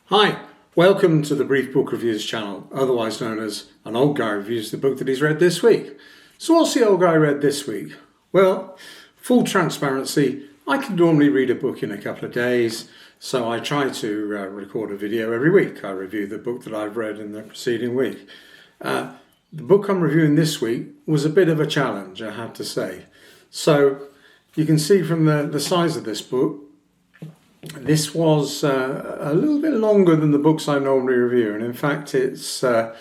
Hi, welcome to the Brief Book Reviews channel, otherwise known as An Old Guy Reviews the Book that he's read this week. So what's the old guy read this week? Well, full transparency, I can normally read a book in a couple of days, so I try to record a video every week. I review the book that I've read in the preceding week. The book I'm reviewing this week was a bit of a challenge, I have to say. So you can see from the size of this book, this was a little bit longer than the books I normally review, and in fact it's the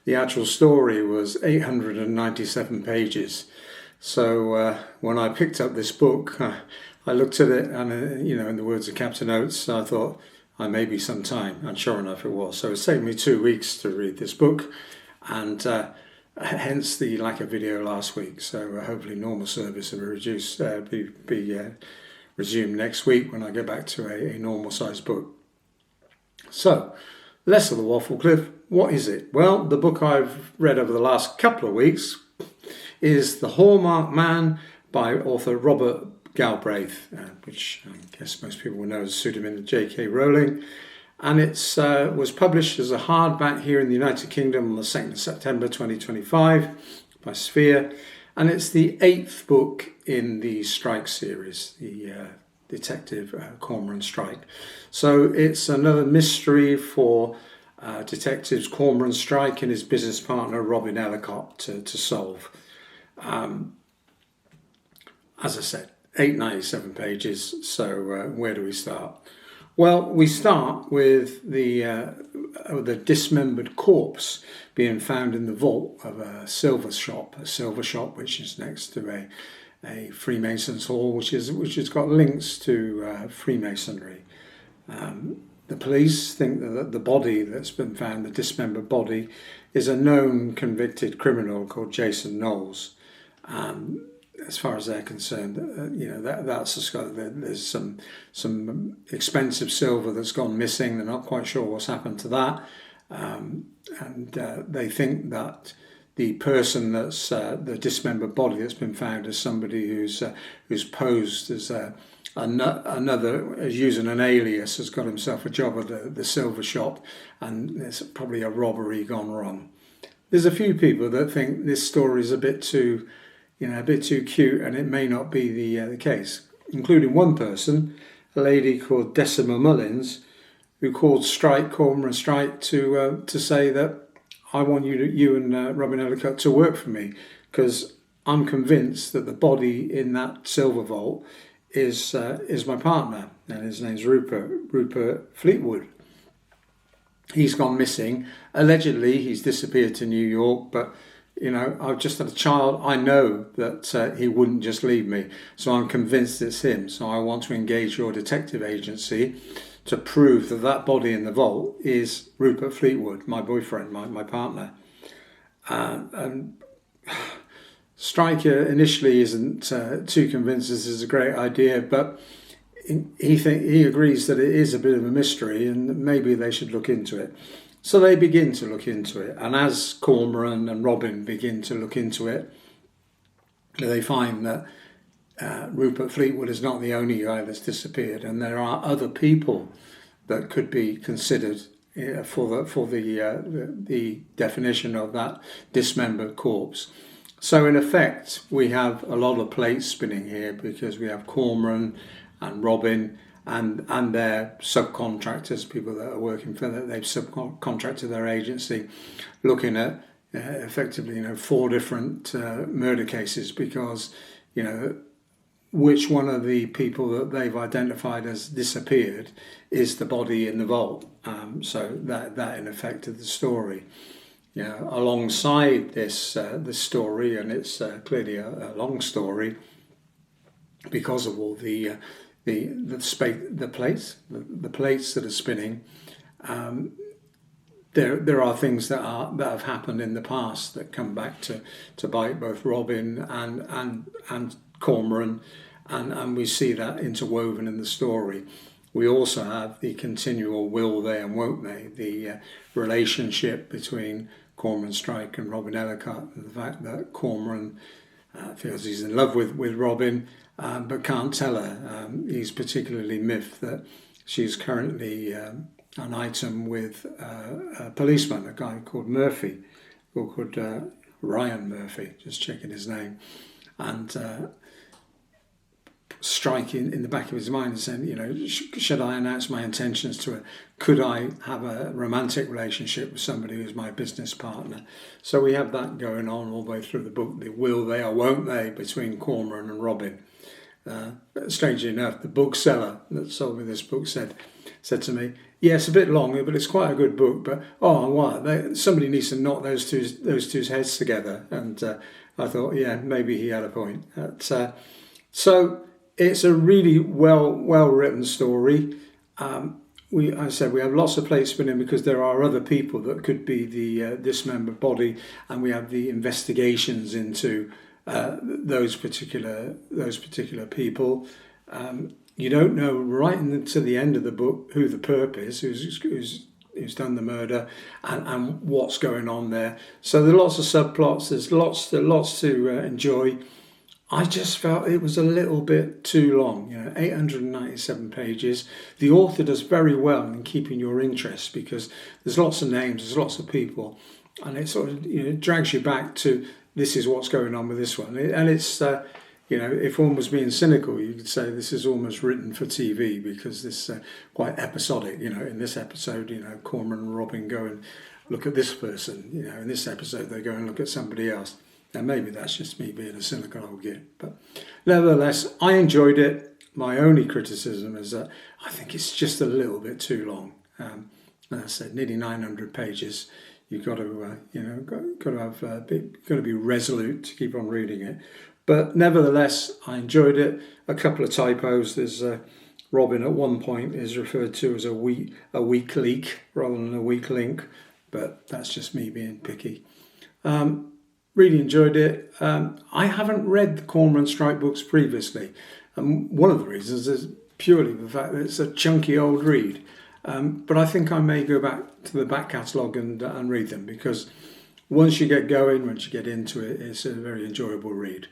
actual story was 897 pages. So when I picked up this book, I looked at it and, in the words of Captain Oates, I thought, I may be some time, and sure enough it was. So it's taken me 2 weeks to read this book, and hence the lack of video last week. So hopefully normal service will be resume next week when I go back to a normal sized book. So, less of the waffle, Cliff. What is it? Well, the book I've read over the last couple of weeks is The Hallmarked Man by author Robert Galbraith, which I guess most people will know as a pseudonym of J.K. Rowling. And it was published as a hardback here in the United Kingdom on the 2nd of September 2025 by Sphere. And it's the 8th book in the Strike series, the detective Cormoran Strike. So it's another mystery for detectives Cormoran Strike and his business partner Robin Ellacott to solve. As I said, 897 pages, so where do we start? Well, we start with the dismembered corpse being found in the vault of a silver shop which is next to a Freemasons hall, which has got links to Freemasonry. The police think that the body that's been found, the dismembered body, is a known convicted criminal called Jason Knowles. As far as they're concerned, there's some expensive silver that's gone missing. They're not quite sure what's happened to that, and they think that the person that's the dismembered body that's been found is somebody who's posed as another, using an alias, has got himself a job at the silver shop, and it's probably a robbery gone wrong. There's a few people that think this story is a bit too cute, and it may not be the case, including one person, a lady called Decima Mullins, who called Cormoran Strike to say that I want you and Robin Ellacott to work for me, because I'm convinced that the body in that silver vault is my partner, and his name's Rupert Fleetwood. He's gone missing. Allegedly, he's disappeared to New York, but I've just had a child. I know that he wouldn't just leave me, so I'm convinced it's him. So I want to engage your detective agency to prove that body in the vault is Rupert Fleetwood, my boyfriend, my partner. And Stryker initially isn't too convinced this is a great idea, but he agrees that it is a bit of a mystery and maybe they should look into it. So they begin to look into it, and as Cormoran and Robin begin to look into it, they find that Rupert Fleetwood is not the only guy that's disappeared, and there are other people that could be considered for the definition of that dismembered corpse. So in effect, we have a lot of plates spinning here, because we have Cormoran and Robin and their subcontractors, people that are working for that, they've subcontracted their agency, looking at effectively 4 different murder cases, because which one of the people that they've identified as disappeared is the body in the vault. So that in effect is the story. Alongside this story, and it's clearly a long story because of all the plates that are spinning. There are things that have happened in the past that come back to bite both Robin and Cormoran, and we see that interwoven in the story. We also have the continual will they and won't they, the relationship between Cormoran Strike and Robin Ellacott, and the fact that Cormoran feels he's in love with Robin, but can't tell her. He's particularly miffed that she's currently an item with a policeman, a guy called Murphy, or called Ryan Murphy, just checking his name, and striking in the back of his mind and saying, should I announce my intentions to her? Could I have a romantic relationship with somebody who's my business partner? So we have that going on all the way through the book, the will they or won't they between Cormoran and Robin. But strangely enough, the bookseller that sold me this book said to me, "Yes, a bit long, but it's quite a good book. But somebody needs to knock those two's heads together." And I thought, yeah, maybe he had a point. So it's a really well written story. We have lots of plates spinning because there are other people that could be the dismembered body, and we have the investigations into those particular people. You don't know right to the end of the book who the perp is, who's done the murder, and what's going on there. So there are lots of subplots. There's lots to enjoy. I just felt it was a little bit too long. 897 pages. The author does very well in keeping your interest because there's lots of names, there's lots of people, and it sort of drags you back to this is what's going on with this one. And it's if one was being cynical, you could say this is almost written for TV because this is quite episodic. In this episode, Cormoran and Robin go and look at this person. In this episode, they go and look at somebody else. Now, maybe that's just me being a cynical old git. But nevertheless, I enjoyed it. My only criticism is that I think it's just a little bit too long. As I said, nearly 900 pages. You've got to be resolute to keep on reading it. But nevertheless, I enjoyed it. A couple of typos. There's Robin at one point is referred to as a weak leak rather than a weak link, but that's just me being picky. Really enjoyed it. I haven't read the Cormoran Strike books previously, and one of the reasons is purely the fact that it's a chunky old read. But I think I may go back to the back catalogue and read them because once you get going, once you get into it, it's a very enjoyable read.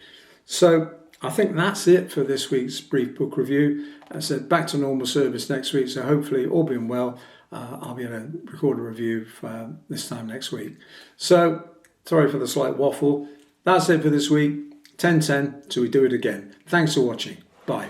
So I think that's it for this week's brief book review. As I said, back to normal service next week, so hopefully, all being well, I'll be able to record a review for this time next week. So, sorry for the slight waffle. That's it for this week. 10:10 till we do it again. Thanks for watching. Bye.